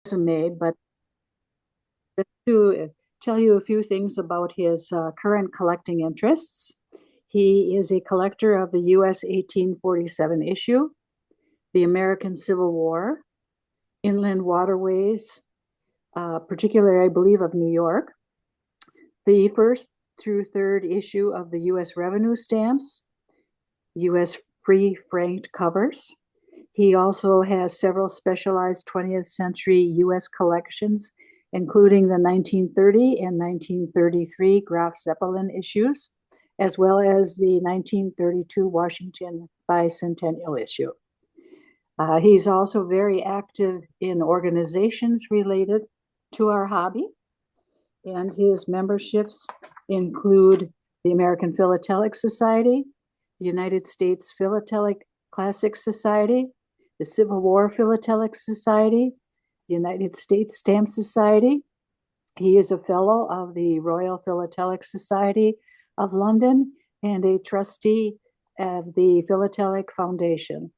resume, but just to tell you a few things about his current collecting interests. He is a collector of the U.S. 1847 issue, the American Civil War, inland waterways, particularly, I believe, of New York, the first through third issue of the U.S. revenue stamps, U.S. free franked covers. He also has several specialized 20th century U.S. collections, including the 1930 and 1933 Graf Zeppelin issues, as well as the 1932 Washington bicentennial issue. He's also very active in organizations related to our hobby, and his memberships include the American Philatelic Society, the United States Philatelic Classic Society, the Civil War Philatelic Society, the United States Stamp Society. He is a fellow of the Royal Philatelic Society of London and a trustee of the Philatelic Foundation.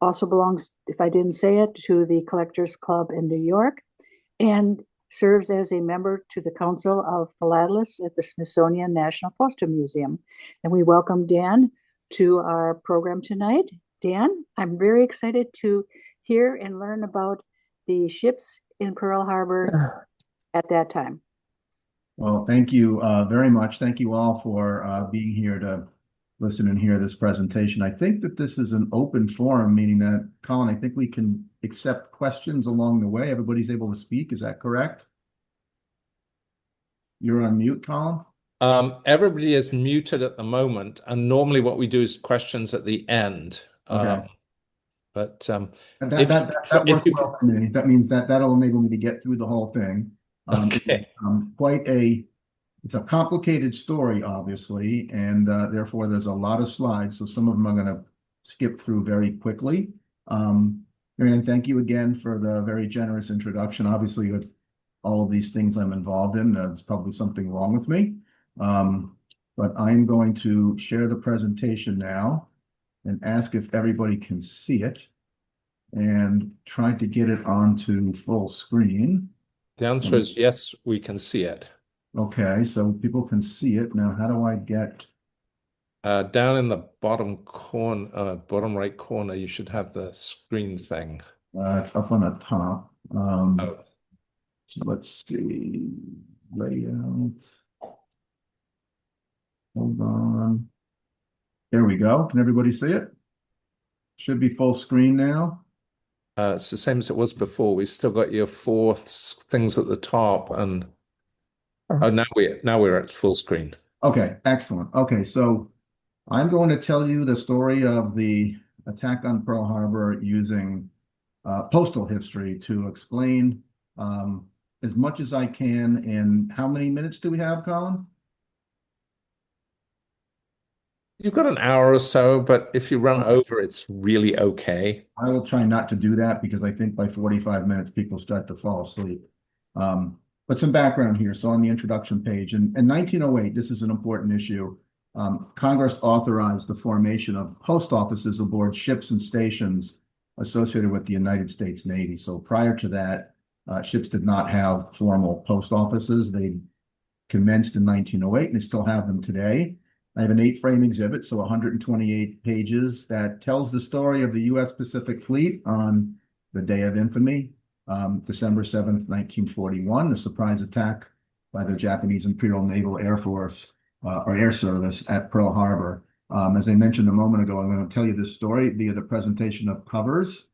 Also belongs, if I didn't say it, to the Collectors Club in New York, and serves as a member to the Council of Philatelists at the Smithsonian National Postal Museum. And we welcome Dan to our program tonight. Dan, I'm very excited to hear and learn about the ships in Pearl Harbor at that time. Well, thank you very much. Thank you all for being here to listen and hear this presentation. I think that this is an open forum, meaning that, Colin, I think we can accept questions along the way. Everybody's able to speak. Is that correct? You're on mute, Colin? Everybody is muted at the moment, and normally what we do is questions at the end. Okay. But that works well for me. That means that'll enable me to get through the whole thing. Okay. It's a complicated story, obviously, and therefore there's a lot of slides. So some of them I'm going to skip through very quickly. Marianne, thank you again for the very generous introduction. Obviously, with all of these things I'm involved in, there's probably something wrong with me. But I'm going to share the presentation now and ask if everybody can see it and try to get it onto full screen. The answer is yes, we can see it. Okay, so people can see it. Now, how do I get... down in the bottom corner, bottom right corner, you should have the screen thing. It's up on the top. Oh. So let's see. Layout. Hold on. There we go. Can everybody see it? Should be full screen now. It's the same as it was before. We've still got your four things at the top, and oh, now we're at full screen. Okay, excellent. Okay, so I'm going to tell you the story of the attack on Pearl Harbor using postal history to explain as much as I can. In how many minutes do we have, Colin? You've got an hour or so, but if you run over, it's really okay. I will try not to do that because I think by 45 minutes, people start to fall asleep. But some background here. So on the introduction page, in 1908, this is an important issue. Congress authorized the formation of post offices aboard ships and stations associated with the United States Navy. So prior to that, ships did not have formal post offices. They commenced in 1908 and they still have them today. I have an 8-frame exhibit, so 128 pages, that tells the story of the U.S. Pacific Fleet on the day of infamy, December 7th, 1941, the surprise attack by the Japanese Imperial Naval Air Force or Air Service at Pearl Harbor. As I mentioned a moment ago, I'm going to tell you this story via the presentation of covers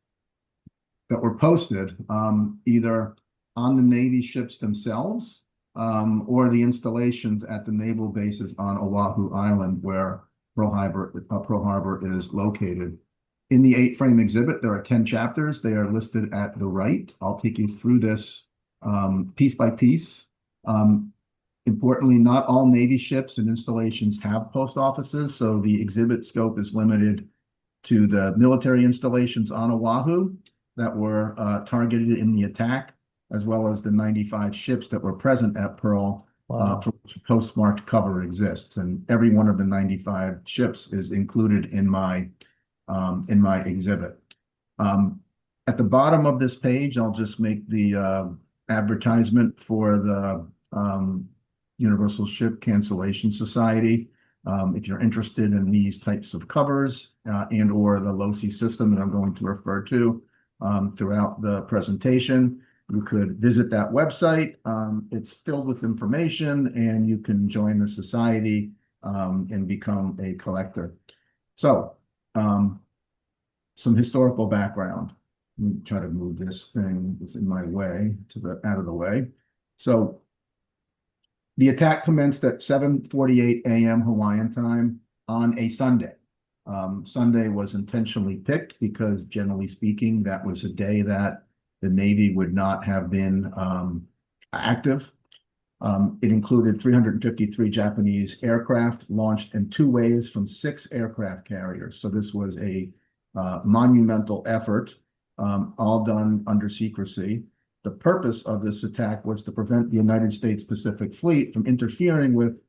that were posted either on the Navy ships themselves or the installations at the naval bases on Oahu Island, where Pearl Harbor is located. In the 8-frame exhibit, there are 10 chapters. They are listed at the right. I'll take you through this piece by piece. Importantly, not all Navy ships and installations have post offices, so the exhibit scope is limited to the military installations on Oahu that were targeted in the attack, as well as the 95 ships that were present at Pearl, for which a postmarked cover exists. And every one of the 95 ships is included in my exhibit. At the bottom of this page, I'll just make the advertisement for the Universal Ship Cancellation Society. If you're interested in these types of covers and or the LOCI system that I'm going to refer to throughout the presentation, you could visit that website. It's filled with information, and you can join the society and become a collector. So, some historical background. Let me try to move this thing that's in my way out of the way. So, the attack commenced at 7:48 a.m. Hawaiian time on a Sunday. Sunday was intentionally picked because, generally speaking, that was a day that the Navy would not have been active. It included 353 Japanese aircraft launched in 2 waves from 6 aircraft carriers. So this was a monumental effort, all done under secrecy. The purpose of this attack was to prevent the United States Pacific Fleet from interfering with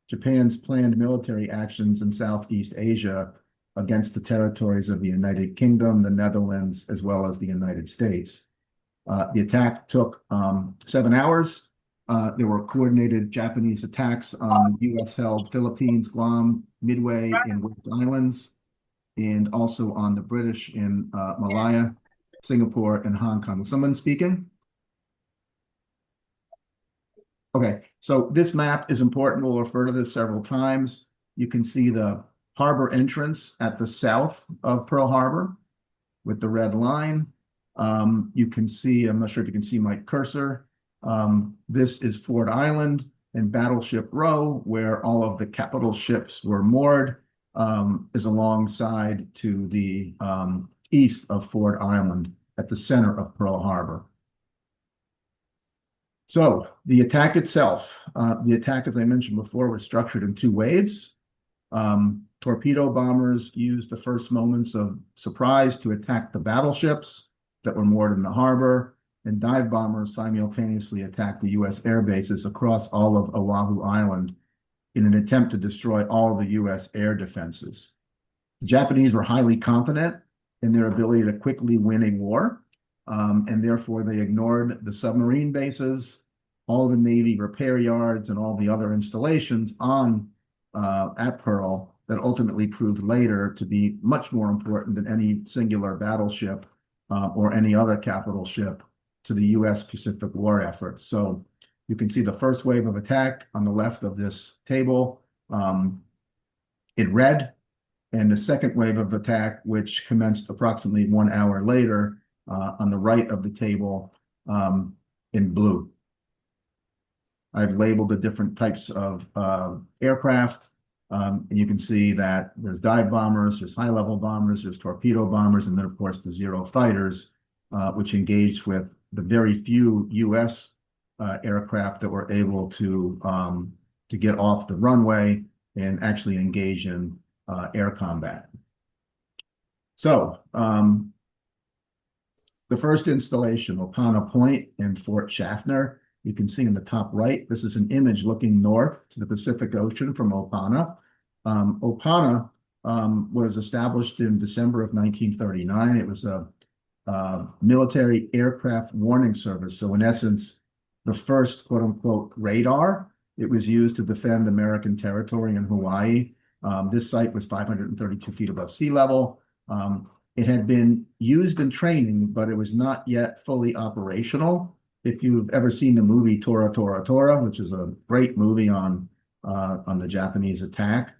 Japan's planned military actions in Southeast Asia against the territories of the United Kingdom, the Netherlands, as well as the United States. The attack took 7 hours. There were coordinated Japanese attacks on U.S.-held Philippines, Guam, Midway, and West Islands, and also on the British in Malaya, Singapore, and Hong Kong. Is someone speaking? Okay, so this map is important. We'll refer to this several times. You can see the harbor entrance at the south of Pearl Harbor with the red line. You can see, I'm not sure if you can see my cursor. This is Ford Island and Battleship Row, where all of the capital ships were moored, is alongside to the east of Ford Island at the center of Pearl Harbor. So the attack itself, as I mentioned before, was structured in 2 waves. Torpedo bombers used the first moments of surprise to attack the battleships that were moored in the harbor, and dive bombers simultaneously attacked the U.S. air bases across all of Oahu Island in an attempt to destroy all the U.S. air defenses. The Japanese were highly confident in their ability to quickly win a war, and therefore they ignored the submarine bases, all the Navy repair yards, and all the other installations at Pearl that ultimately proved later to be much more important than any singular battleship or any other capital ship to the U.S. Pacific War effort. So you can see the first wave of attack on the left of this table in red, and the second wave of attack, which commenced approximately 1 hour later on the right of the table in blue. I've labeled the different types of aircraft. And you can see that there's dive bombers, there's high-level bombers, there's torpedo bombers, and then, of course, the Zero fighters, which engaged with the very few U.S. Aircraft that were able to get off the runway and actually engage in air combat. So the first installation, Opana Point in Fort Schaffner, you can see in the top right, this is an image looking north to the Pacific Ocean from Opana. Opana was established in December of 1939. It was a military aircraft warning service. So in essence, the first quote unquote radar. It was used to defend American territory in Hawaii. This site was 532 feet above sea level. It had been used in training, but it was not yet fully operational. If you've ever seen the movie Tora Tora Tora, which is a great movie on the Japanese attack,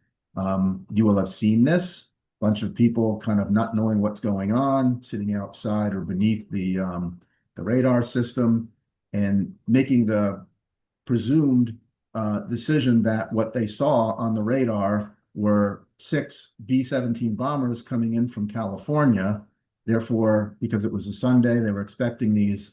you will have seen this. Bunch of people kind of not knowing what's going on, sitting outside or beneath the radar system, and making the presumed decision that what they saw on the radar were 6 B-17 bombers coming in from California. Therefore, because it was a Sunday, they were expecting these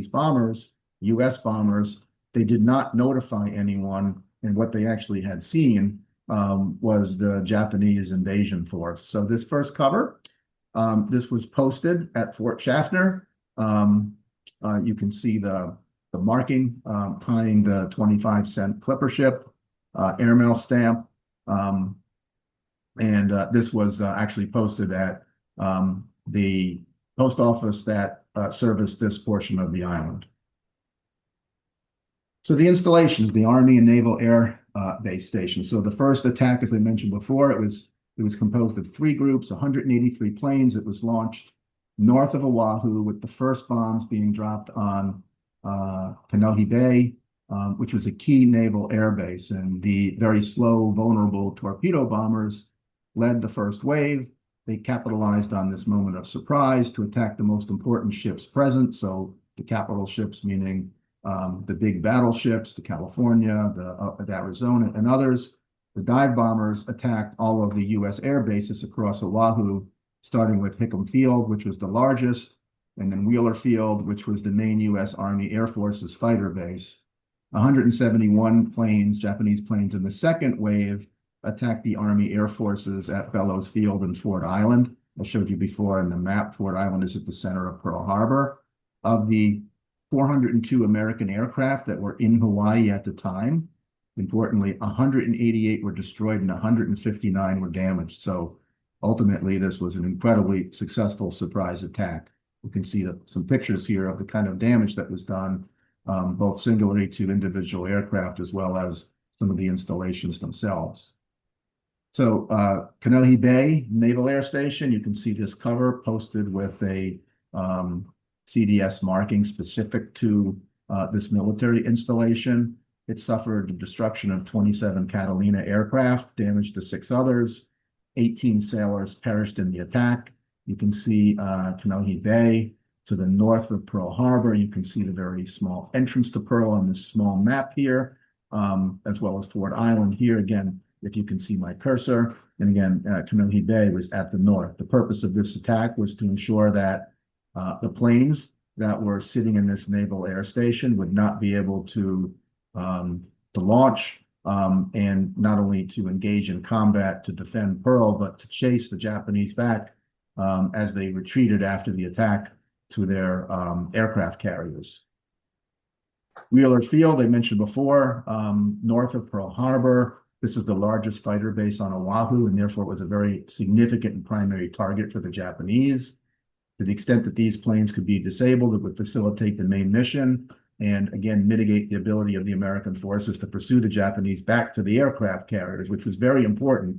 bombers, U.S. bombers. They did not notify anyone, and what they actually had seen was the Japanese invasion force. So this first cover, this was posted at Fort Schaffner. You can see the marking tying the 25-cent clipper ship, airmail stamp. And this was actually posted at the post office that serviced this portion of the island. So the installations, the Army and Naval Air Base Station. So the first attack, as I mentioned before, it was composed of 3 groups, 183 planes. It was launched north of Oahu, with the first bombs being dropped on Kanohi Bay, which was a key naval air base. And the very slow, vulnerable torpedo bombers led the first wave. They capitalized on this moment of surprise to attack the most important ships present. So the capital ships, meaning the big battleships, the California, the Arizona, and others. The dive bombers attacked all of the U.S. air bases across Oahu, starting with Hickam Field, which was the largest, and then Wheeler Field, which was the main U.S. Army Air Force's fighter base. 171 planes, Japanese planes in the second wave, attacked the Army Air Forces at Bellows Field and Ford Island. I showed you before in the map, Ford Island is at the center of Pearl Harbor. Of the 402 American aircraft that were in Hawaii at the time, importantly, 188 were destroyed and 159 were damaged. So ultimately, this was an incredibly successful surprise attack. You can see some pictures here of the kind of damage that was done, both singularly to individual aircraft as well as some of the installations themselves. So Kanohi Bay Naval Air Station, you can see this cover posted with a CDS marking specific to this military installation. It suffered the destruction of 27 Catalina aircraft, damage to 6 others. 18 sailors perished in the attack. You can see Kanohi Bay to the north of Pearl Harbor. You can see the very small entrance to Pearl on this small map here, as well as Ford Island here. Again, if you can see my cursor. And again, Kanohi Bay was at the north. The purpose of this attack was to ensure that the planes that were sitting in this naval air station would not be able to launch and not only to engage in combat to defend Pearl, but to chase the Japanese back as they retreated after the attack to their aircraft carriers. Wheeler Field, I mentioned before, north of Pearl Harbor. This is the largest fighter base on Oahu, and therefore it was a very significant and primary target for the Japanese. To the extent that these planes could be disabled, it would facilitate the main mission and, again, mitigate the ability of the American forces to pursue the Japanese back to the aircraft carriers, which was very important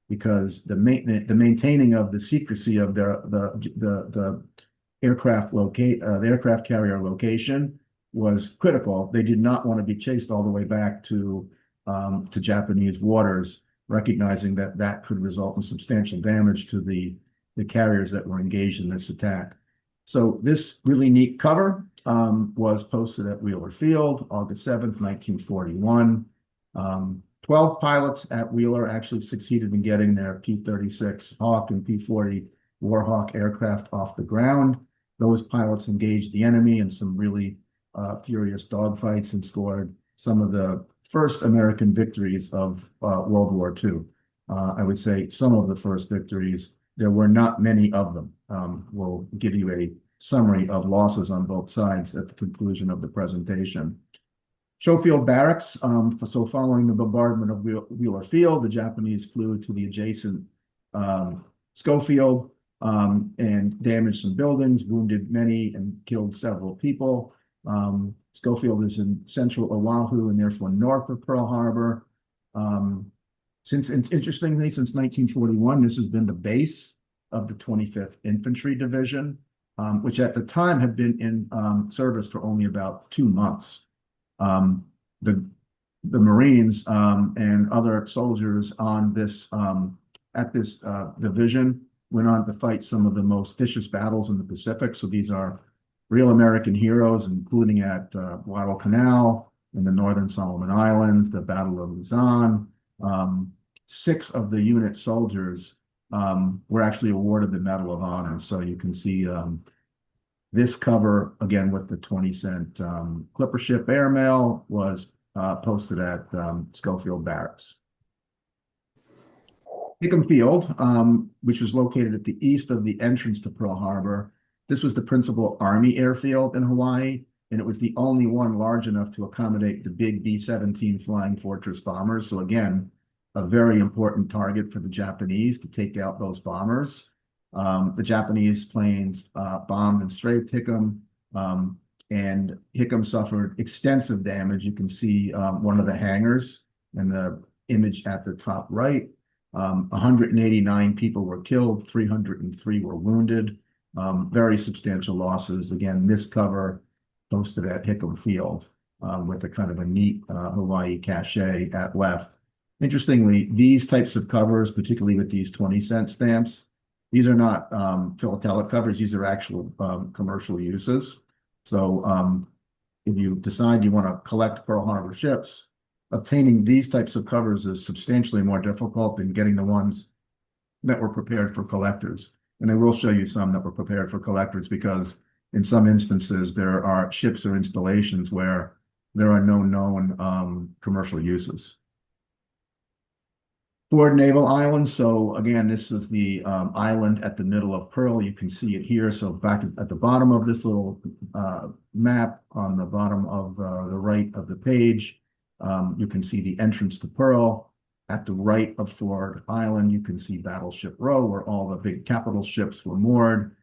because the maintaining of the secrecy of the aircraft carrier location was critical. They did not want to be chased all the way back to Japanese waters, recognizing that that could result in substantial damage to the carriers that were engaged in this attack. So this really neat cover was posted at Wheeler Field, August 7th, 1941. 12 pilots at Wheeler actually succeeded in getting their P-36 Hawk and P-40 Warhawk aircraft off the ground. Those pilots engaged the enemy in some really furious dogfights and scored some of the first American victories of World War II. I would say some of the first victories. There were not many of them. We'll give you a summary of losses on both sides at the conclusion of the presentation. Schofield Barracks, so following the bombardment of Wheeler Field, the Japanese flew to the adjacent Schofield and damaged some buildings, wounded many, and killed several people. Schofield is in central Oahu and therefore north of Pearl Harbor. Interestingly, since 1941, this has been the base of the 25th Infantry Division, which at the time had been in service for only about 2 months. The Marines and other soldiers on this at this division went on to fight some of the most vicious battles in the Pacific. So these are real American heroes, including at Guadalcanal in the Northern Solomon Islands, the Battle of Luzon. 6 of the unit soldiers were actually awarded the Medal of Honor. So you can see this cover, again, with the 20-cent clipper ship airmail, was posted at Schofield Barracks. Hickam Field, which was located at the east of the entrance to Pearl Harbor. This was the principal Army airfield in Hawaii, and it was the only one large enough to accommodate the big B-17 Flying Fortress bombers. So again, a very important target for the Japanese to take out those bombers. The Japanese planes bombed and strafed Hickam, and Hickam suffered extensive damage. You can see one of the hangars in the image at the top right. 189 people were killed, 303 were wounded. Very substantial losses. Again, this cover posted at Hickam Field with a kind of a neat Hawaii cachet at left. Interestingly, these types of covers, particularly with these 20-cent stamps, these are not philatelic covers. These are actual commercial uses. So if you decide you want to collect Pearl Harbor ships, obtaining these types of covers is substantially more difficult than getting the ones that were prepared for collectors. And I will show you some that were prepared for collectors, because in some instances there are ships or installations where there are no known commercial uses. Ford Naval Island. So again, this is the island at the middle of Pearl. You can see it here. So back at the bottom of this little map on the bottom of the right of the page, you can see the entrance to Pearl. At the right of Ford Island, you can see Battleship Row, where all the big capital ships were moored.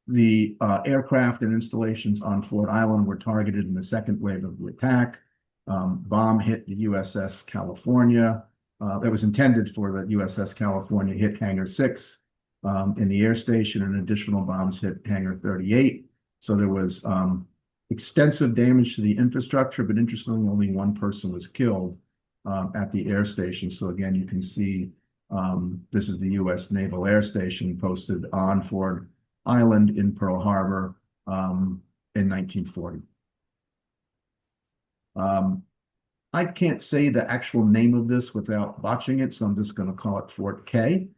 The aircraft and installations on Ford Island were targeted in the second wave of the attack. Bomb hit the USS California. That was intended for the USS California, hit Hangar 6 in the air station, and additional bombs hit Hangar 38. So there was extensive damage to the infrastructure, but interestingly, only one person was killed at the air station. So again, you can see this is the U.S. Naval Air Station posted on Ford Island in Pearl Harbor in 1940. I can't say the actual name of this without botching it, so I'm just going to call it Fort K.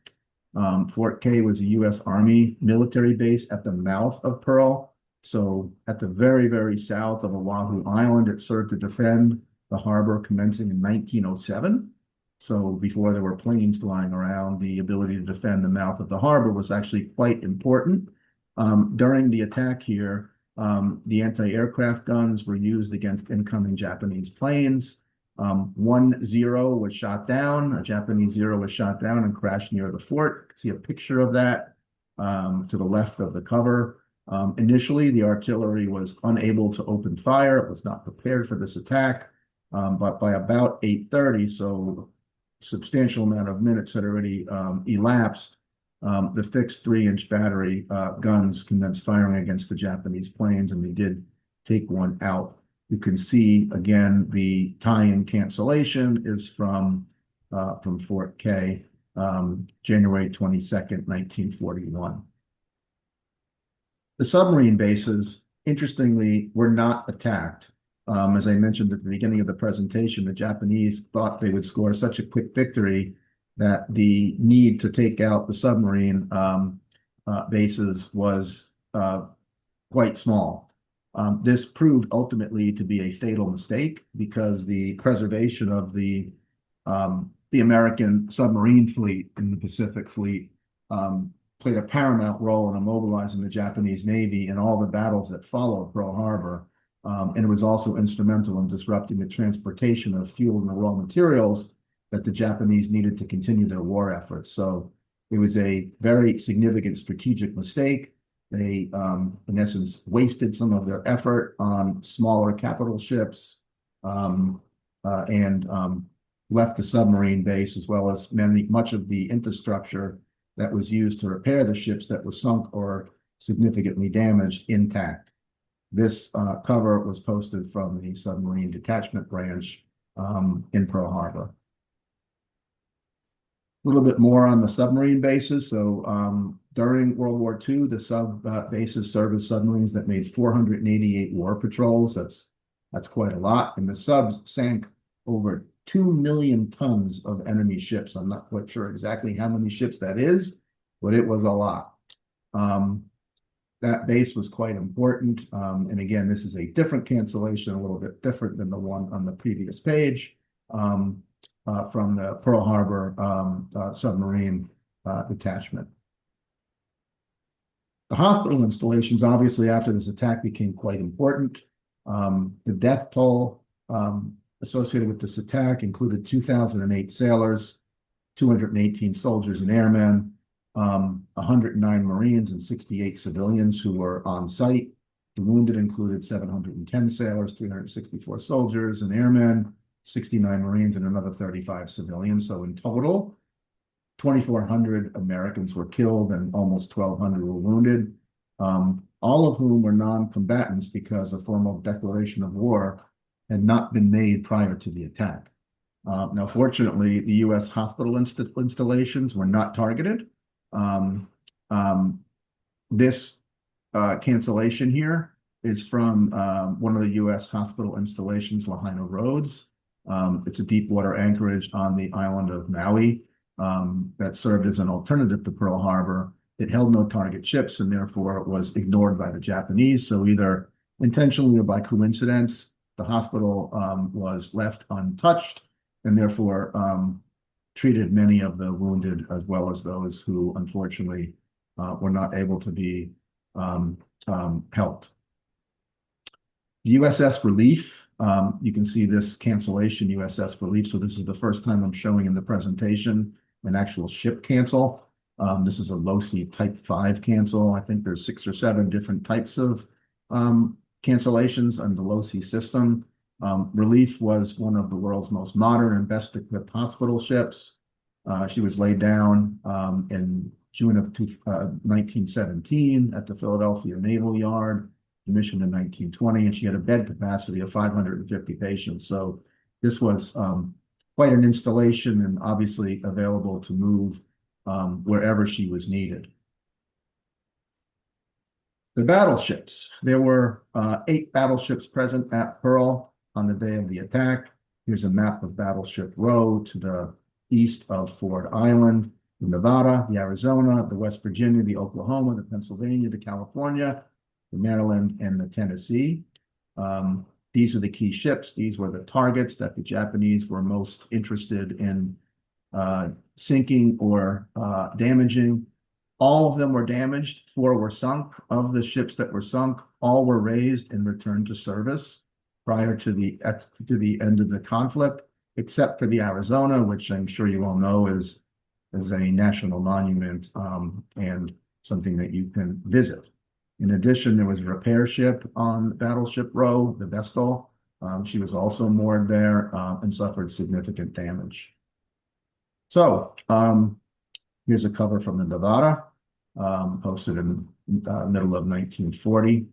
Fort K was a U.S. Army military base at the mouth of Pearl. So at the very, very south of Oahu Island, it served to defend the harbor commencing in 1907. So before there were planes flying around, the ability to defend the mouth of the harbor was actually quite important. During the attack here, the anti-aircraft guns were used against incoming Japanese planes. 1-0 was shot down. A Japanese Zero was shot down and crashed near the fort. You can see a picture of that to the left of the cover. Initially, the artillery was unable to open fire. It was not prepared for this attack. But by about 8:30, so a substantial amount of minutes had already elapsed, the fixed 3-inch battery guns commenced firing against the Japanese planes, and they did take one out. You can see again the tie-in cancellation is from Fort K, January 22nd, 1941. The submarine bases, interestingly, were not attacked. As I mentioned at the beginning of the presentation, the Japanese thought they would score such a quick victory that the need to take out the submarine bases was quite small. This proved ultimately to be a fatal mistake, because the preservation of the American submarine fleet in the Pacific Fleet played a paramount role in immobilizing the Japanese Navy in all the battles that followed Pearl Harbor. And it was also instrumental in disrupting the transportation of fuel and the raw materials that the Japanese needed to continue their war efforts. So it was a very significant strategic mistake. They, in essence, wasted some of their effort on smaller capital ships and left the submarine base, as well as much of the infrastructure that was used to repair the ships that were sunk or significantly damaged, intact. This cover was posted from the submarine detachment branch in Pearl Harbor. A little bit more on the submarine bases. So during World War II, the sub bases served as submarines that made 488 war patrols. That's quite a lot. And the subs sank over 2 million tons of enemy ships. I'm not quite sure exactly how many ships that is, but it was a lot. That base was quite important. And again, this is a different cancellation, a little bit different than the one on the previous page from the Pearl Harbor submarine detachment. The hospital installations, obviously, after this attack became quite important. The death toll associated with this attack included 2,008 sailors, 218 soldiers and airmen, 109 Marines and 68 civilians who were on site. The wounded included 710 sailors, 364 soldiers and airmen, 69 Marines, and another 35 civilians. So in total, 2,400 Americans were killed and almost 1,200 were wounded, all of whom were non-combatants because a formal declaration of war had not been made prior to the attack. Now, fortunately, the U.S. hospital installations were not targeted. This cancellation here is from one of the U.S. hospital installations, Lahaina Roads. It's a deep water anchorage on the island of Maui that served as an alternative to Pearl Harbor. It held no target ships and therefore it was ignored by the Japanese. So either intentionally or by coincidence, the hospital was left untouched and therefore treated many of the wounded as well as those who unfortunately were not able to be helped. USS Relief, you can see this cancellation, USS Relief. So this is the first time I'm showing in the presentation an actual ship cancel. This is a low-sea Type 5 cancel. I think there's 6 or 7 different types of cancellations on the low-sea system. Relief was one of the world's most modern and best equipped hospital ships. She was laid down in June of 1917 at the Philadelphia Naval Yard, commissioned in 1920, and she had a bed capacity of 550 patients. So this was quite an installation and obviously available to move wherever she was needed. The battleships. There were 8 battleships present at Pearl on the day of the attack. Here's a map of Battleship Row to the east of Ford Island, the Nevada, the Arizona, the West Virginia, the Oklahoma, the Pennsylvania, the California, the Maryland, and the Tennessee. These are the key ships. These were the targets that the Japanese were most interested in sinking or damaging. All of them were damaged. 4 were sunk. Of the ships that were sunk, all were raised and returned to service prior to the end of the conflict, except for the Arizona, which I'm sure you all know is a national monument and something that you can visit. In addition, there was a repair ship on Battleship Row, the Vestal. She was also moored there and suffered significant damage. So here's a cover from the Nevada, posted in the middle of 1940.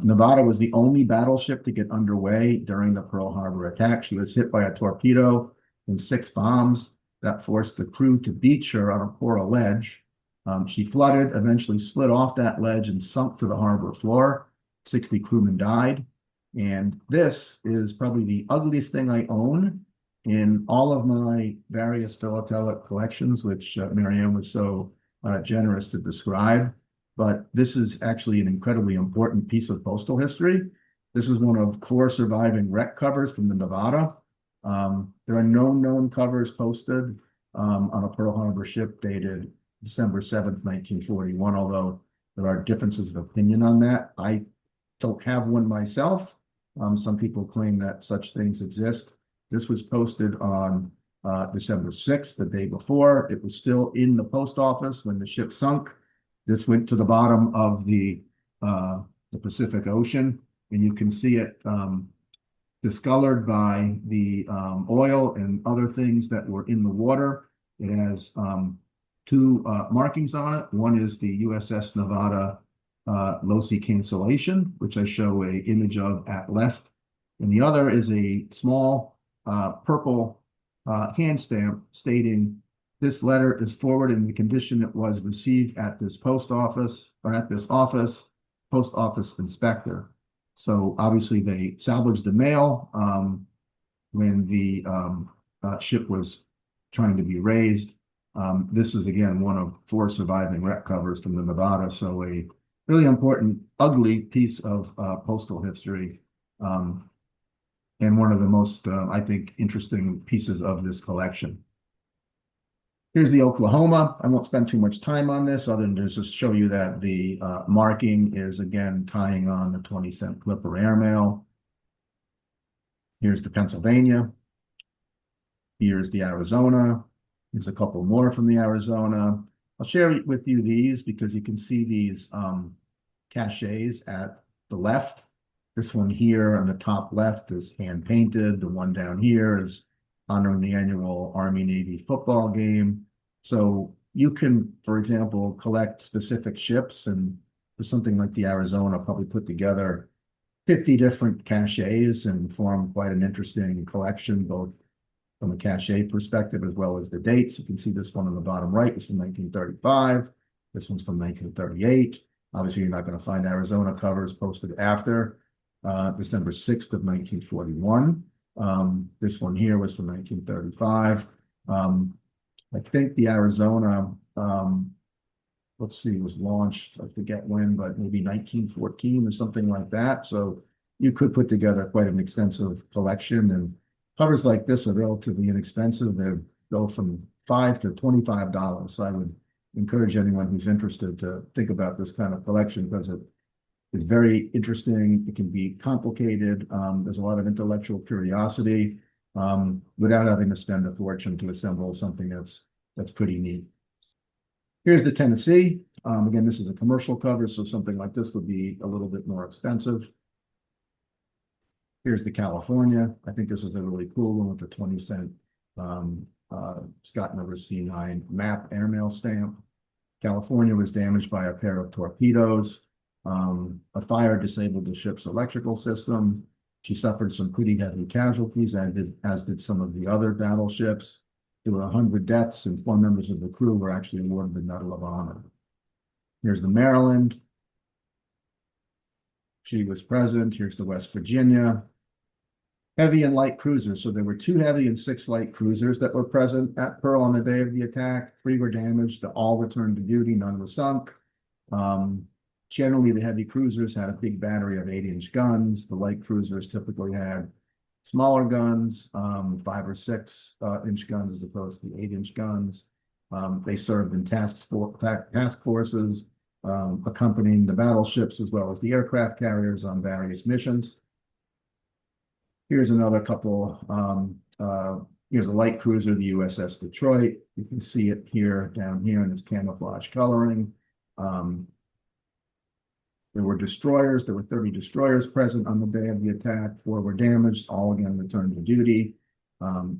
Nevada was the only battleship to get underway during the Pearl Harbor attack. She was hit by a torpedo and 6 bombs that forced the crew to beach her on a coral ledge. She flooded, eventually slid off that ledge and sunk to the harbor floor. 60 crewmen died. And this is probably the ugliest thing I own in all of my various philatelic collections, which Marianne was so generous to describe. But this is actually an incredibly important piece of postal history. This is one of 4 surviving wreck covers from the Nevada. There are no known covers posted on a Pearl Harbor ship dated December 7th, 1941, although there are differences of opinion on that. I don't have one myself. Some people claim that such things exist. This was posted on December 6th, the day before. It was still in the post office when the ship sunk. This went to the bottom of the Pacific Ocean, and you can see it discolored by the oil and other things that were in the water. It has 2 markings on it. One is the USS Nevada low-sea cancellation, which I show an image of at left. And the other is a small purple hand stamp stating this letter is forwarded in the condition it was received at this post office or at this office, post office inspector. So obviously they salvaged the mail when the ship was trying to be raised. This is again one of 4 surviving wreck covers from the Nevada. So a really important, ugly piece of postal history and one of the most, I think, interesting pieces of this collection. Here's the Oklahoma. I won't spend too much time on this other than to just show you that the marking is, again, tying on the 20-cent Clipper airmail. Here's the Pennsylvania. Here's the Arizona. There's a couple more from the Arizona. I'll share with you these because you can see these caches at the left. This one here on the top left is hand painted. The one down here is honoring the annual Army-Navy football game. So you can, for example, collect specific ships, and for something like the Arizona, probably put together 50 different caches and form quite an interesting collection, both from a cache perspective as well as the dates. You can see this one on the bottom right is from 1935. This one's from 1938. Obviously, you're not going to find Arizona covers posted after December 6th of 1941. This one here was from 1935. I think the Arizona, let's see, was launched, I forget when, but maybe 1914 or something like that. So you could put together quite an extensive collection, and covers like this are relatively inexpensive. They go from $5 to $25. So I would encourage anyone who's interested to think about this kind of collection because it is very interesting. It can be complicated. There's a lot of intellectual curiosity without having to spend a fortune to assemble something that's pretty neat. Here's the Tennessee. Again, this is a commercial cover, so something like this would be a little bit more expensive. Here's the California. I think this is a really cool one with the 20-cent Scott number C9 map airmail stamp. California was damaged by a pair of torpedoes. A fire disabled the ship's electrical system. She suffered some pretty heavy casualties, as did some of the other battleships. There were 100 deaths, and 4 members of the crew were actually awarded the Medal of Honor. Here's the Maryland. She was present. Here's the West Virginia. Heavy and light cruisers. So there were 2 heavy and 6 light cruisers that were present at Pearl on the day of the attack. 3 were damaged. All returned to duty. None were sunk. Generally, the heavy cruisers had a big battery of 8-inch guns. The light cruisers typically had smaller guns, 5 or 6-inch guns as opposed to the 8-inch guns. They served in task forces, accompanying the battleships as well as the aircraft carriers on various missions. Here's another couple. Here's a light cruiser, the USS Detroit. You can see it here, down here in this camouflage coloring. There were destroyers. There were 30 destroyers present on the day of the attack. 4 were damaged. All again returned to duty.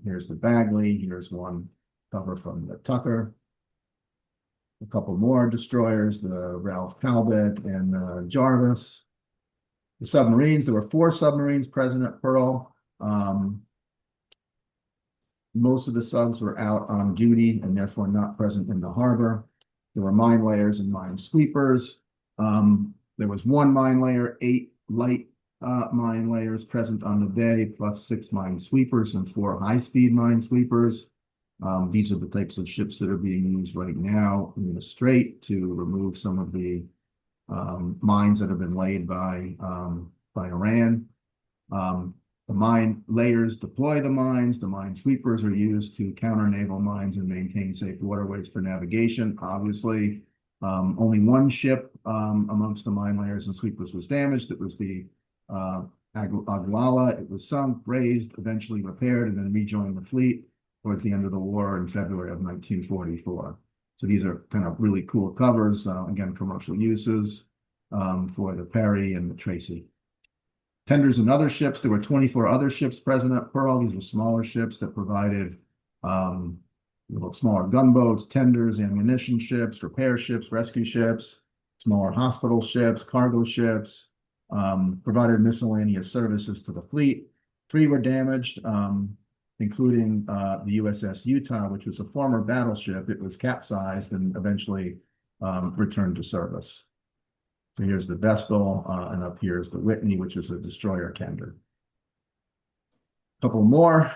Here's the Bagley. Here's one cover from the Tucker. A couple more destroyers, the Ralph Talbot and Jarvis. The submarines, there were 4 submarines present at Pearl. Most of the subs were out on duty and therefore not present in the harbor. There were mine layers and mine sweepers. There was 1 mine layer, 8 light mine layers present on the day, plus 6 mine sweepers and 4 high-speed mine sweepers. These are the types of ships that are being used right now in the Strait to remove some of the mines that have been laid by Iran. The mine layers deploy the mines. The mine sweepers are used to counter naval mines and maintain safe waterways for navigation. Obviously, only 1 ship amongst the mine layers and sweepers was damaged. It was the Aguala. It was sunk, raised, eventually repaired, and then rejoined the fleet towards the end of the war in February of 1944. So these are kind of really cool covers. Again, commercial uses for the Perry and the Tracy. Tenders and other ships. There were 24 other ships present at Pearl. These were smaller ships that provided little smaller gunboats, tenders, ammunition ships, repair ships, rescue ships, smaller hospital ships, cargo ships, provided miscellaneous services to the fleet. 3 were damaged, including the USS Utah, which was a former battleship. It was capsized and eventually returned to service. So here's the Vestal, and up here is the Whitney, which is a destroyer tender. A couple more,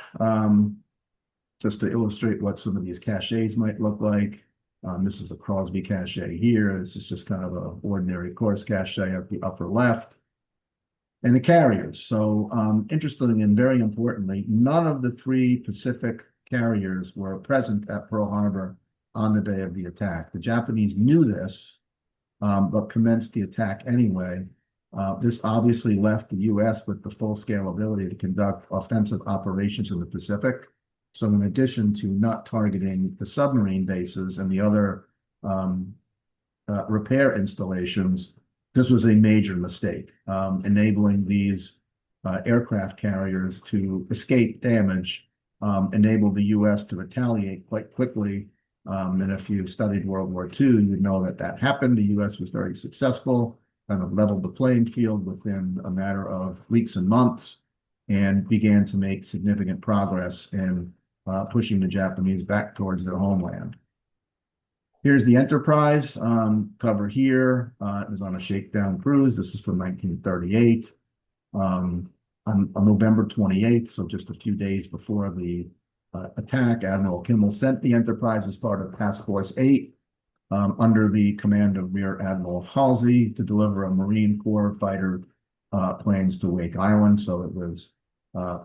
just to illustrate what some of these caches might look like. This is a Crosby cache here. This is just kind of an ordinary course cache at the upper left. And the carriers. So interestingly and very importantly, none of the 3 Pacific carriers were present at Pearl Harbor on the day of the attack. The Japanese knew this, but commenced the attack anyway. This obviously left the U.S. with the full-scale ability to conduct offensive operations in the Pacific. So in addition to not targeting the submarine bases and the other repair installations, this was a major mistake, enabling these aircraft carriers to escape damage, enabled the U.S. to retaliate quite quickly. And if you studied World War II, you'd know that that happened. The U.S. was very successful, kind of leveled the playing field within a matter of weeks and months, and began to make significant progress in pushing the Japanese back towards their homeland. Here's the Enterprise cover here. It was on a shakedown cruise. This is from 1938. On November 28th, so just a few days before the attack, Admiral Kimmel sent the Enterprise as part of Task Force 8 under the command of Rear Admiral Halsey to deliver a Marine Corps fighter planes to Wake Island. So it was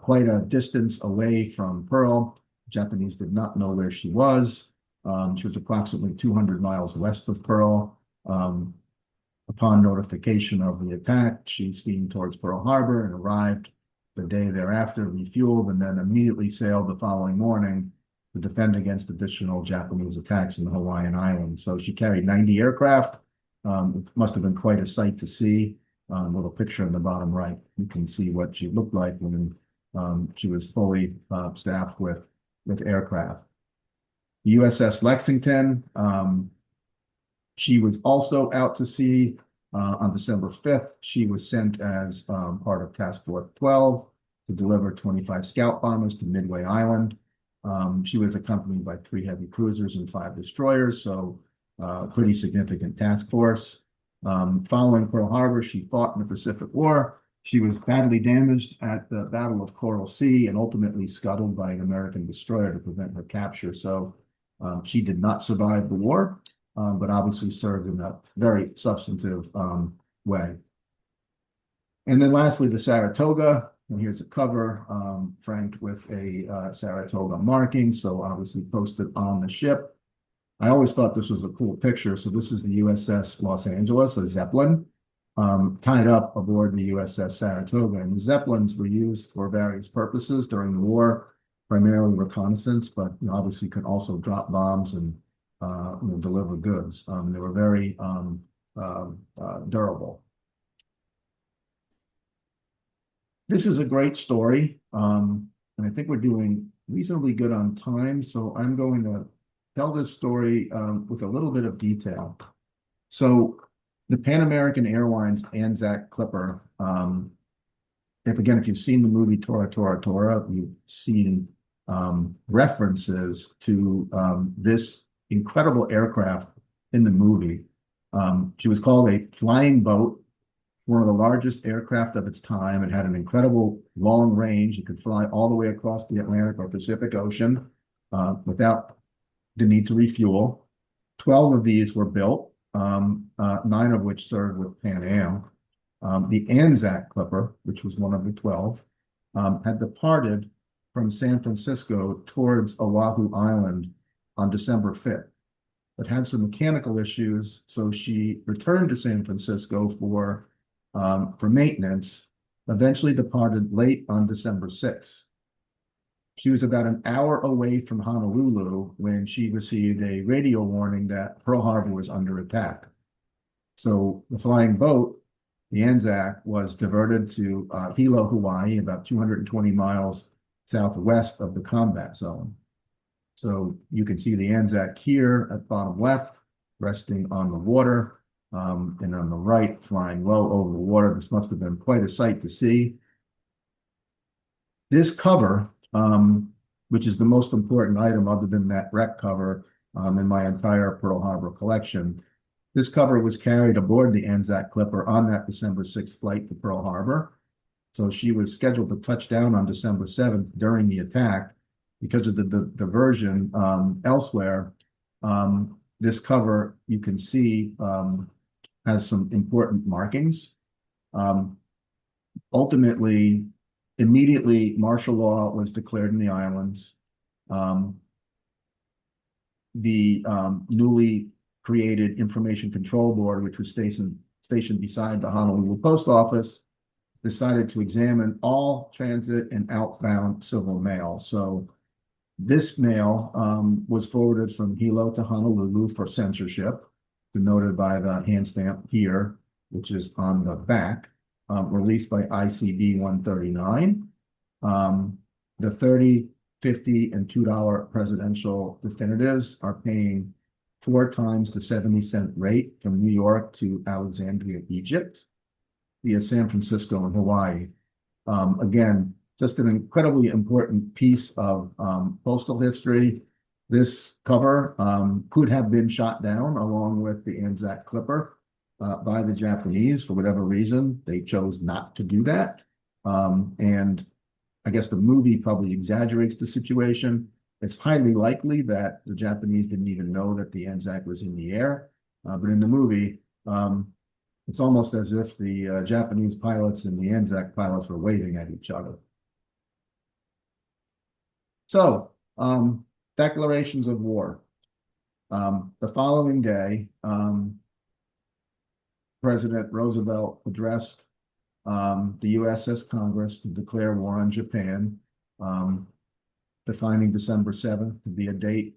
quite a distance away from Pearl. Japanese did not know where she was. She was approximately 200 miles west of Pearl. Upon notification of the attack, she steamed towards Pearl Harbor and arrived the day thereafter, refueled, and then immediately sailed the following morning to defend against additional Japanese attacks in the Hawaiian Islands. So she carried 90 aircraft. It must have been quite a sight to see. Little picture in the bottom right, you can see what she looked like when she was fully staffed with aircraft. USS Lexington, she was also out to sea on December 5th. She was sent as part of Task Force 12 to deliver 25 scout bombers to Midway Island. She was accompanied by 3 heavy cruisers and 5 destroyers, so pretty significant task force. Following Pearl Harbor, she fought in the Pacific War. She was badly damaged at the Battle of Coral Sea and ultimately scuttled by an American destroyer to prevent her capture. So she did not survive the war, but obviously served in a very substantive way. And then lastly, the Saratoga. And here's a cover franked with a Saratoga marking, so obviously posted on the ship. I always thought this was a cool picture. So this is the USS Los Angeles, a Zeppelin, tied up aboard the USS Saratoga. And the Zeppelins were used for various purposes during the war, primarily reconnaissance, but obviously could also drop bombs and deliver goods. They were very durable. This is a great story, and I think we're doing reasonably good on time, so I'm going to tell this story with a little bit of detail. So the Pan American Airlines Anzac Clipper, if you've seen the movie Tora, Tora, Tora, you've seen references to this incredible aircraft in the movie. She was called a flying boat, one of the largest aircraft of its time. It had an incredible long range. It could fly all the way across the Atlantic or Pacific Ocean without the need to refuel. 12 of these were built, 9 of which served with Pan Am. The Anzac Clipper, which was one of the 12, had departed from San Francisco towards Oahu Island on December 5th, but had some mechanical issues, so she returned to San Francisco for maintenance, eventually departed late on December 6th. She was about an hour away from Honolulu when she received a radio warning that Pearl Harbor was under attack. So the flying boat, the Anzac, was diverted to Hilo, Hawaii, about 220 miles southwest of the combat zone. So you can see the Anzac here at bottom left, resting on the water, and on the right, flying low over the water. This must have been quite a sight to see. This cover, which is the most important item other than that wreck cover in my entire Pearl Harbor collection, this cover was carried aboard the Anzac Clipper on that December 6th flight to Pearl Harbor. So she was scheduled to touch down on December 7th during the attack. Because of the diversion elsewhere, this cover, you can see, has some important markings. Ultimately, immediately, martial law was declared in the islands. The newly created Information Control Board, which was stationed beside the Honolulu Post Office, decided to examine all transit and outbound civil mail. So This mail was forwarded from Hilo to Honolulu for censorship, denoted by the hand stamp here, which is on the back, released by ICB 139. The 30, 50, and $2 presidential definitives are paying 4 times the 70-cent rate from New York to Alexandria, Egypt, via San Francisco and Hawaii. Again, just an incredibly important piece of postal history. This cover could have been shot down along with the Anzac Clipper by the Japanese. For whatever reason, they chose not to do that. And I guess the movie probably exaggerates the situation. It's highly likely that the Japanese didn't even know that the Anzac was in the air. But in the movie, it's almost as if the Japanese pilots and the Anzac pilots were waving at each other. So, declarations of war. The following day, President Roosevelt addressed the USS Congress to declare war on Japan, defining December 7th to be a date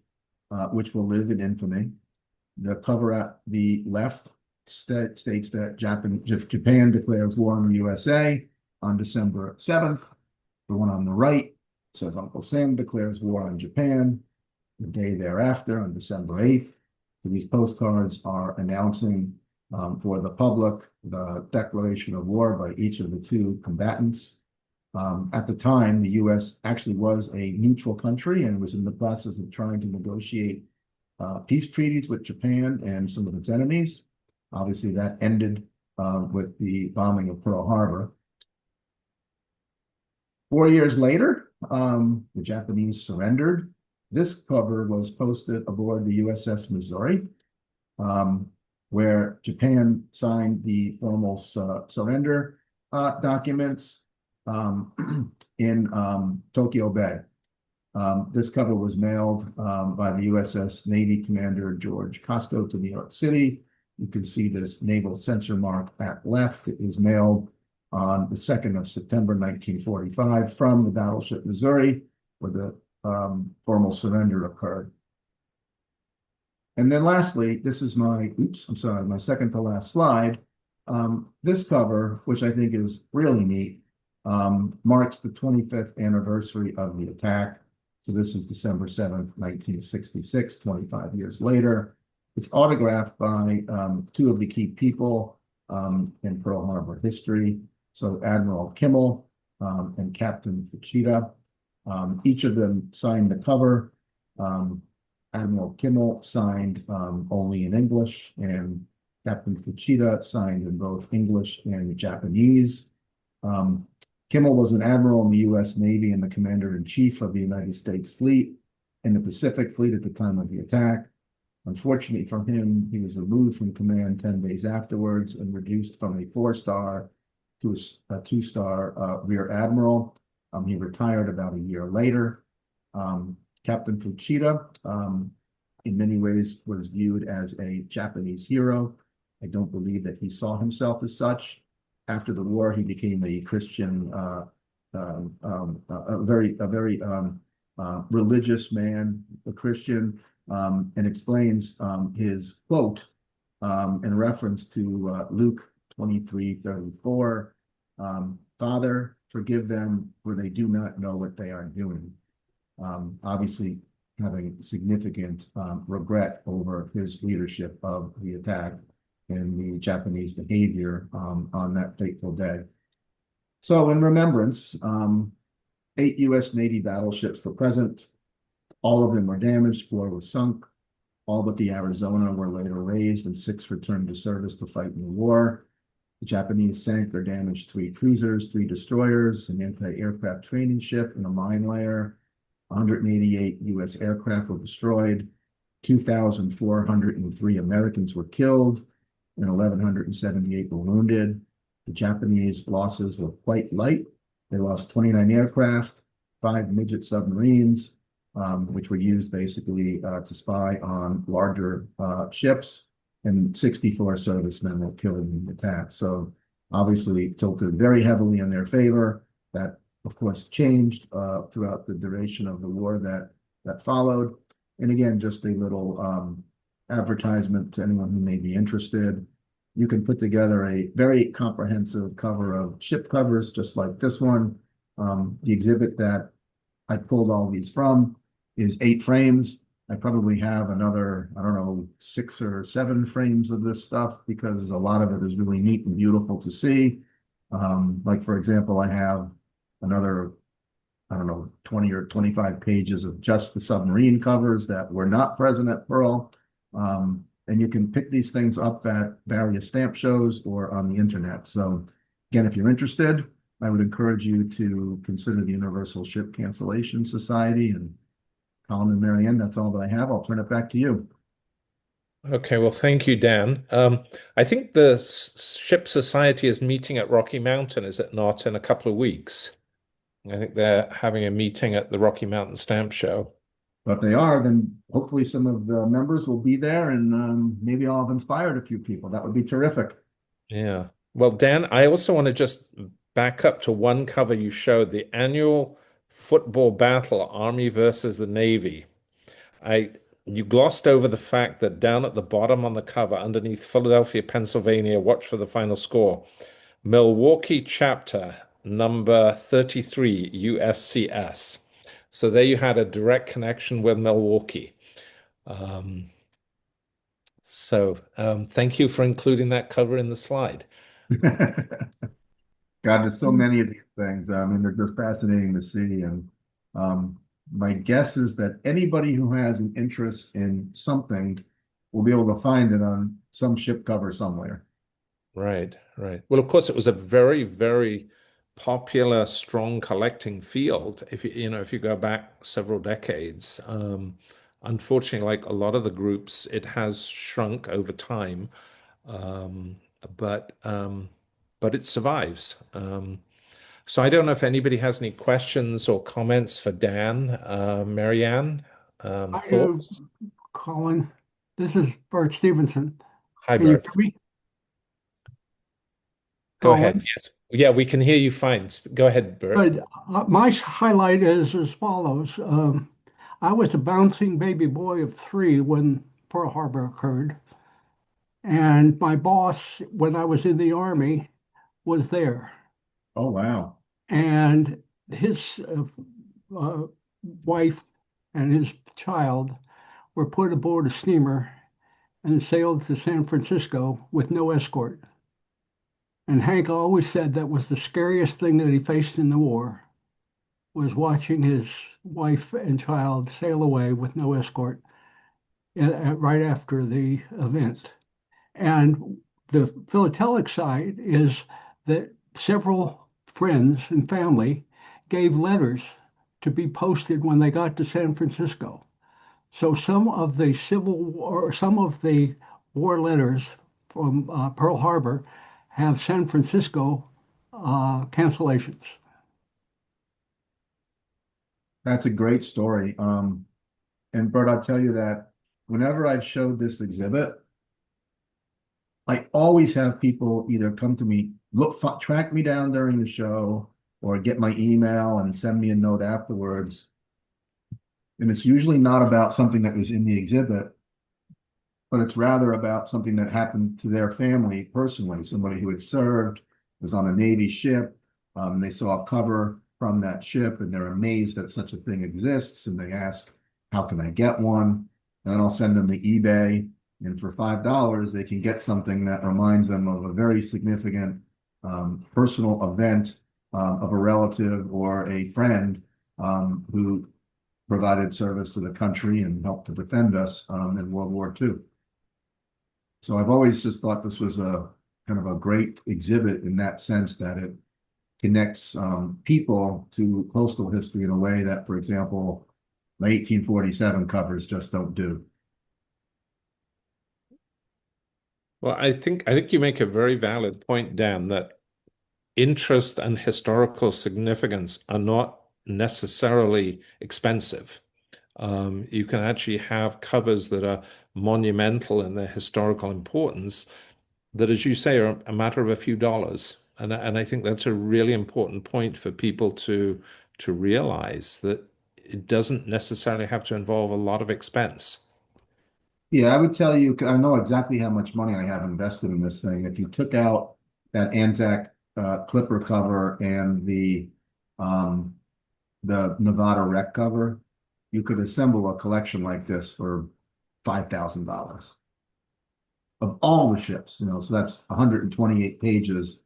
which will live in infamy. The cover at the left states that Japan declares war on the USA on December 7th. The one on the right says Uncle Sam declares war on Japan the day thereafter on December 8th. So these postcards are announcing for the public the declaration of war by each of the 2 combatants. At the time, the U.S. actually was a neutral country and was in the process of trying to negotiate peace treaties with Japan and some of its enemies. Obviously, that ended with the bombing of Pearl Harbor. 4 years later, the Japanese surrendered. This cover was posted aboard the USS Missouri, where Japan signed the formal surrender documents in Tokyo Bay. This cover was mailed by the USS Navy Commander George Costo to New York City. You can see this naval censor mark at left. It was mailed on the 2nd of September, 1945 from the battleship Missouri, where the formal surrender occurred. And then lastly, this is my second to last slide. This cover, which I think is really neat, marks the 25th anniversary of the attack. So this is December 7th, 1966, 25 years later. It's autographed by 2 of the key people in Pearl Harbor history. So Admiral Kimmel and Captain Fuchida. Each of them signed the cover. Admiral Kimmel signed only in English, and Captain Fuchida signed in both English and Japanese. Kimmel was an admiral in the U.S. Navy and the commander-in-chief of the United States Fleet and the Pacific Fleet at the time of the attack. Unfortunately for him, he was removed from command 10 days afterwards and reduced from a 4-star to a 2-star rear admiral. He retired about a year later. Captain Fuchida, in many ways, was viewed as a Japanese hero. I don't believe that he saw himself as such. After the war, he became a Christian, a very religious man, a Christian, and explains his quote in reference to Luke 23:34, Father, forgive them, for they do not know what they are doing. Obviously, having significant regret over his leadership of the attack and the Japanese behavior on that fateful day. So in remembrance, 8 U.S. Navy battleships were present. All of them were damaged, 4 were sunk. All but the Arizona were later raised, and 6 returned to service to fight in the war. The Japanese sank or damaged 3 cruisers, 3 destroyers, an anti-aircraft training ship, and a mine layer. 188 U.S. aircraft were destroyed. 2,403 Americans were killed, and 1,178 were wounded. The Japanese losses were quite light. They lost 29 aircraft, 5 midget submarines, which were used basically to spy on larger ships, and 64 servicemen were killed in the attack. So obviously tilted very heavily in their favor. That, of course, changed throughout the duration of the war that that followed. And again, just a little advertisement to anyone who may be interested. You can put together a very comprehensive cover of ship covers, just like this one. The exhibit that I pulled all these from is 8 frames. I probably have another, I don't know, 6 or 7 frames of this stuff because a lot of it is really neat and beautiful to see. Like, for example, I have another, I don't know, 20 or 25 pages of just the submarine covers that were not present at Pearl. And you can pick these things up at various stamp shows or on the internet. So again, if you're interested, I would encourage you to consider the Universal Ship Cancellation Society. And Colin and Marianne, that's all that I have. I'll turn it back to you. Okay, well, thank you, Dan. I think the Ship Society is meeting at Rocky Mountain, is it not, in a couple of weeks? I think they're having a meeting at the Rocky Mountain Stamp Show. But they are, then hopefully some of the members will be there and maybe I'll have inspired a few people. That would be terrific. Yeah. Well, Dan, I also want to just back up to one cover you showed, the annual football battle, Army versus the Navy. I You glossed over the fact that down at the bottom on the cover, underneath Philadelphia, Pennsylvania, watch for the final score, Milwaukee chapter number 33 USCS. So there you had a direct connection with Milwaukee. Um, Thank you for including that cover in the slide. God, there's so many of these things. I mean, they're just fascinating to see. And um, my guess is that anybody who has an interest in something will be able to find it on some ship cover somewhere. Right, right. Well, of course, it was a very, very popular, strong collecting field. If you go back several decades, unfortunately, like a lot of the groups, it has shrunk over time, um, but um, but it survives. So I don't know if anybody has any questions or comments for Dan, Marianne, Hi, thoughts? Colin. This is Bert Stevenson. Hi, Can you Bert. hear me, Go ahead. Colin? Yes. Yeah, we can hear you fine. Go ahead, Bert. Good. My highlight is as follows. I was a bouncing baby boy of 3 when Pearl Harbor occurred, and my boss, when I was in the Army, was there. Oh, wow. And his uh, wife and his child were put aboard a steamer and sailed to San Francisco with no escort. And Hank always said that was the scariest thing that he faced in the war, was watching his wife and child sail away with no escort right after the event. And the philatelic side is that several friends and family gave letters to be posted when they got to San Francisco. So some of the Civil War, some of the war letters from Pearl Harbor have San Francisco cancellations. That's a great story. And Bert, I'll tell you that whenever I've showed this exhibit, I always have people either come to me, track me down during the show, or get my email and send me a note afterwards. And it's usually not about something that was in the exhibit, but it's rather about something that happened to their family personally. Somebody who had served, was on a Navy ship. They saw a cover from that ship and they're amazed that such a thing exists. And they ask, how can I get one? And then I'll send them to eBay. And for $5, they can get something that reminds them of a very significant personal event of a relative or a friend who provided service to the country and helped to defend us in World War II. So I've always just thought this was a kind of a great exhibit in that sense that it connects people to postal history in a way that, for example, the 1847 covers just don't do. Well, I think you make a very valid point, Dan, that interest and historical significance are not necessarily expensive. You can actually have covers that are monumental in their historical importance that, as you say, are a matter of a few dollars. And I think that's a really important point for people to realize that it doesn't necessarily have to involve a lot of expense. Yeah, I would tell you, I know exactly how much money I have invested in this thing. If you took out that Anzac Clipper cover and the Nevada Wreck cover, you could assemble a collection like this for $5,000 of all the ships, so that's 128 pages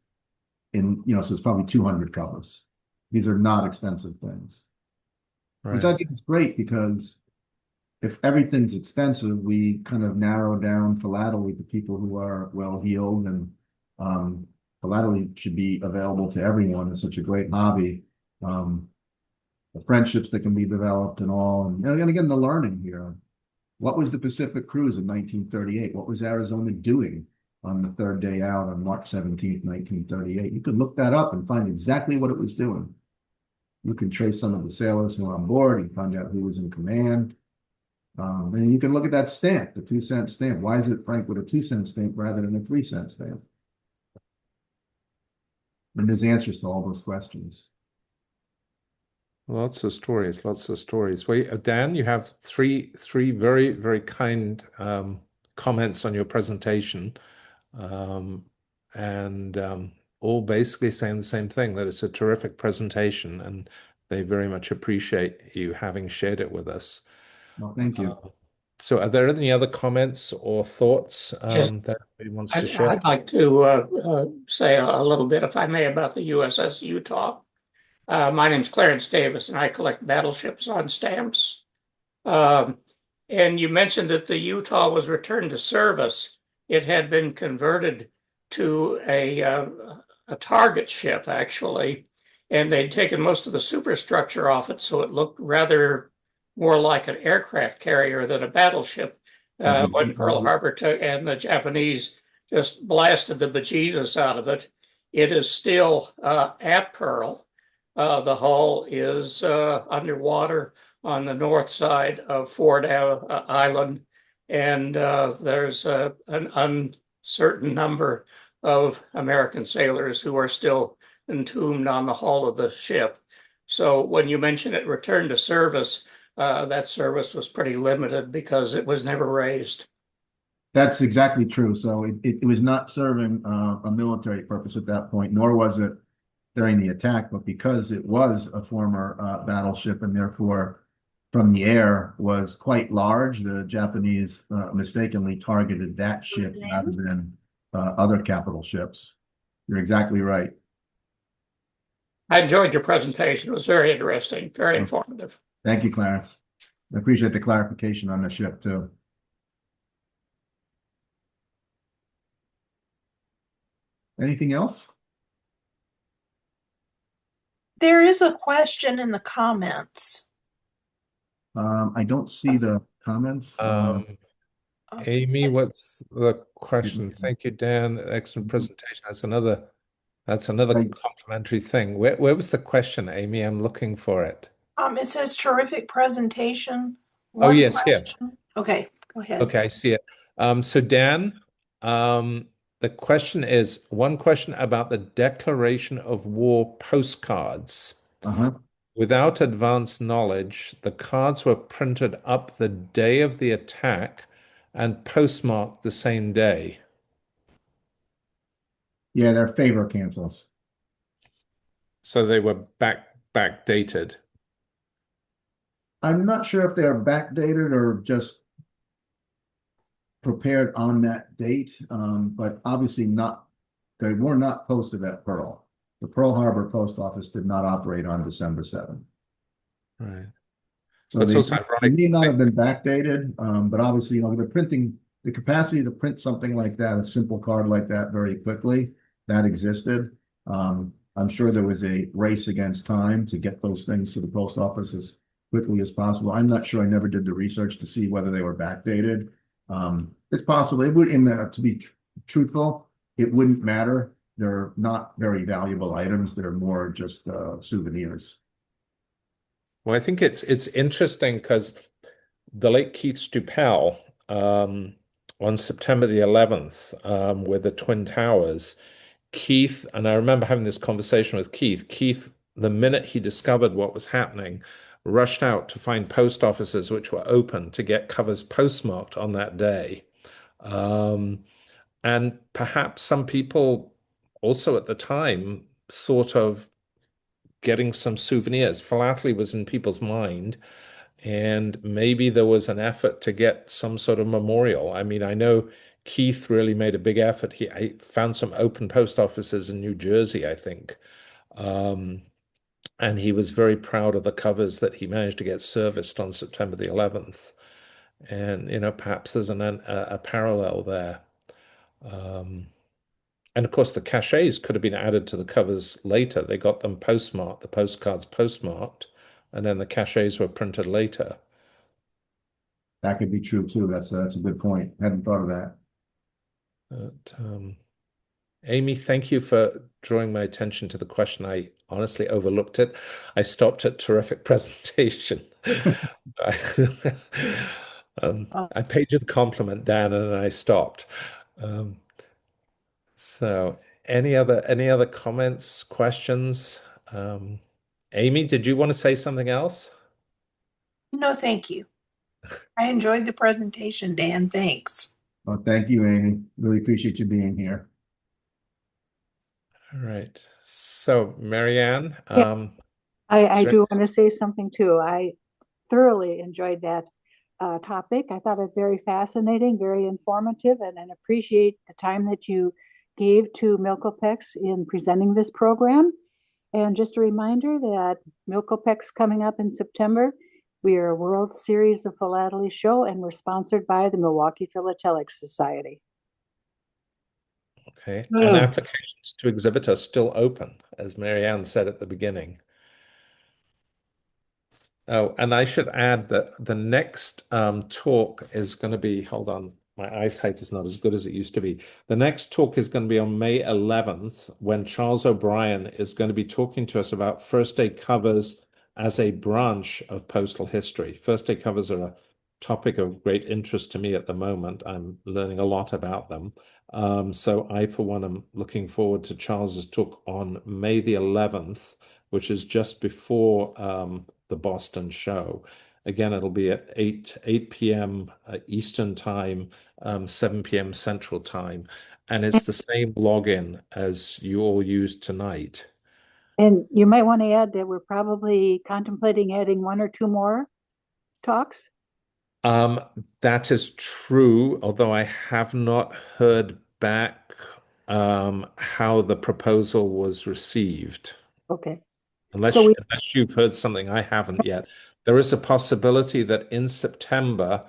so it's probably 200 covers. These are not expensive things, which I Right. think is great because if everything's expensive, we kind of narrow down philately to people who are well-heeled, and philately should be available to everyone. It's such a great hobby. Um, the friendships that can be developed and all, and again, the learning here. What was the Pacific Cruise in 1938? What was Arizona doing on the third day out on March 17th, 1938? You could look that up and find exactly what it was doing. You can trace some of the sailors who were on board and find out who was in command. And you can look at that stamp, the 2-cent stamp. Why is it Frank with a 2-cent stamp rather than a 3-cent stamp? And there's answers to all those questions. Lots of stories, lots of stories. Well, Dan, you have three very, very kind comments on your presentation, um, and all basically saying the same thing, that it's a terrific presentation, and they very much appreciate you having shared it with us. Well, thank you. So, are there any other comments or thoughts Yes, that he wants to share? I'd like to say a little bit, if I may, about the USS Utah. My name's Clarence Davis, and I collect battleships on stamps. Um, and you mentioned that the Utah was returned to service. It had been converted to a target ship, actually, and they'd taken most of the superstructure off it, so it looked rather more like an aircraft carrier than a battleship. When Pearl Harbor took and the Japanese just blasted the bejesus out of it, it is still at Pearl. The hull is underwater on the north side of Ford Island, and there's an uncertain number of American sailors who are still entombed on the hull of the ship. So when you mention it returned to service, that service was pretty limited because it was never raised. That's exactly true. So it was not serving a military purpose at that point, nor was it during the attack, but because it was a former battleship and therefore from the air was quite large, the Japanese mistakenly targeted that ship rather than other capital ships. You're exactly right. I enjoyed your presentation. It was very interesting, very informative. Thank you, Clarence. I appreciate the clarification on the ship too. Anything else? There is a question in the comments. I don't see the comments. Amy, what's the question? Thank you, Dan. Excellent presentation. That's another complimentary thing. Where was the question, Amy? I'm looking for it. It says terrific presentation. Oh, yes, here. Okay, go ahead. Okay, I see it. So Dan, the question is one question about the declaration of war postcards. Without advanced knowledge, the cards were printed up the day of the attack and postmarked the same day. Yeah, they're favor cancels. So they were backdated. I'm not sure if they're backdated or just prepared on that date, but obviously they were not posted at Pearl. The Pearl Harbor post office did not operate on December 7th. Right. So It's they also ironic. may not have been backdated, but obviously, the capacity to print something like that, a simple card like that very quickly, that existed. I'm sure there was a race against time to get those things to the post office as quickly as possible. I'm not sure. I never did the research to see whether they were backdated. It's possible. It would, to be truthful, it wouldn't matter. They're not very valuable items. They're more just souvenirs. Well, I think it's interesting because the late Keith Stupel on September the 11th with the Twin Towers, Keith, and I remember having this conversation with Keith, the minute he discovered what was happening, rushed out to find post offices which were open to get covers postmarked on that day. And perhaps some people also at the time thought of getting some souvenirs. Philately was in people's mind, and maybe there was an effort to get some sort of memorial. I mean, I know Keith really made a big effort. I found some open post offices in New Jersey, I think. And he was very proud of the covers that he managed to get serviced on September the 11th. And, perhaps there's a parallel there. And of course, the cachets could have been added to the covers later. They got them postmarked, the postcards postmarked, and then the cachets were printed later. That could be true too. That's a good point. Hadn't thought of that. But, Amy, thank you for drawing my attention to the question. I honestly overlooked it. I stopped at terrific presentation. I paid you the compliment, Dan, and then I stopped. So any other comments, questions? Amy, did you want to say something else? No, thank you. I enjoyed the presentation, Dan. Thanks. Well, thank you, Amy. Really appreciate you being here. All right. So, Marianne, I is there do want to say something too. I thoroughly enjoyed that topic. I thought it very fascinating, very informative, and appreciate the time that you gave to Milkopex in presenting this program. And just a reminder that Milkopex coming up in September. We are a World Series of Philately show, and we're sponsored by the Milwaukee Philatelic Society. okay? And applications to exhibit are still open, as Marianne said at the beginning. Oh, and I should add that the next talk is going to be, hold on, my eyesight is not as good as it used to be. The next talk is going to be on May 11th, when Charles O'Brien is going to be talking to us about first day covers as a branch of postal history. First day covers are a topic of great interest to me at the moment. I'm learning a lot about them. So I, for one, am looking forward to Charles's talk on May the 11th, which is just before the Boston show. Again, it'll be at 8 p.m. Eastern time, 7 p.m. Central time. And it's the same login as you all used tonight. And you might want to add that we're probably contemplating adding one or two more talks. That is true, although I have not heard back how the proposal was received. Okay. Unless, So we unless you've heard something I haven't yet. There is a possibility that in September,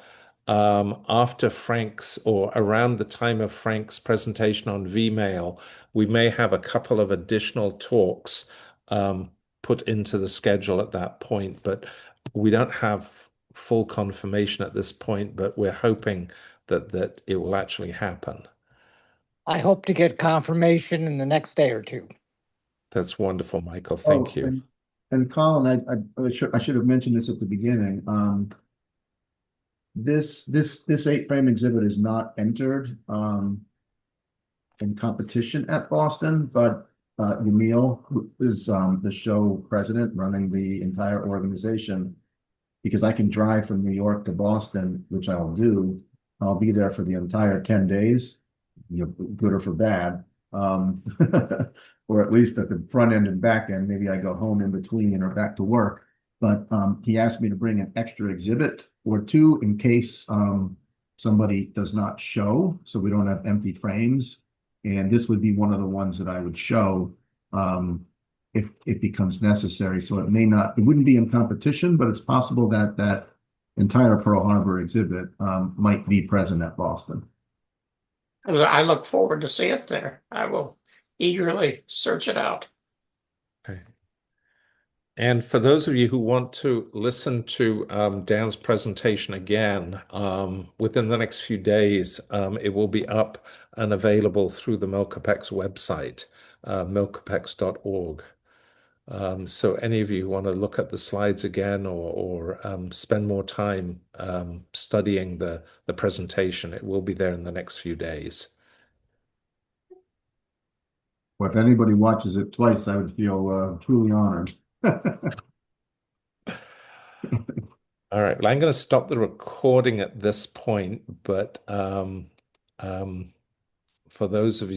after Frank's or around the time of Frank's presentation on Vmail, we may have a couple of additional talks put into the schedule at that point. But we don't have full confirmation at this point, but we're hoping that it will actually happen. I hope to get confirmation in the next day or two. That's wonderful, Michael. Thank you. And Colin, I should have mentioned this at the beginning. This 8-frame exhibit is not entered in competition at Boston, but Yamil, who is the show president running the entire organization, because I can drive from New York to Boston, which I'll do. I'll be there for the entire 10 days, good or for bad. Or at least at the front end and back end. Maybe I go home in between or back to work. But he asked me to bring an extra exhibit or two in case somebody does not show, so we don't have empty frames. And this would be one of the ones that I would show if it becomes necessary. So it wouldn't be in competition, but it's possible that that entire Pearl Harbor exhibit might be present at Boston. I look forward to see it there. I will eagerly search it out. Okay. And for those of you who want to listen to Dan's presentation again, within the next few days, it will be up and available through the Milkopex website, milkopex.org. So any of you who want to look at the slides again or spend more time studying the presentation, it will be there in the next few days. Well, if anybody watches it twice, I would feel truly honored. All right. Well, I'm going to stop the recording at this point, but for those of you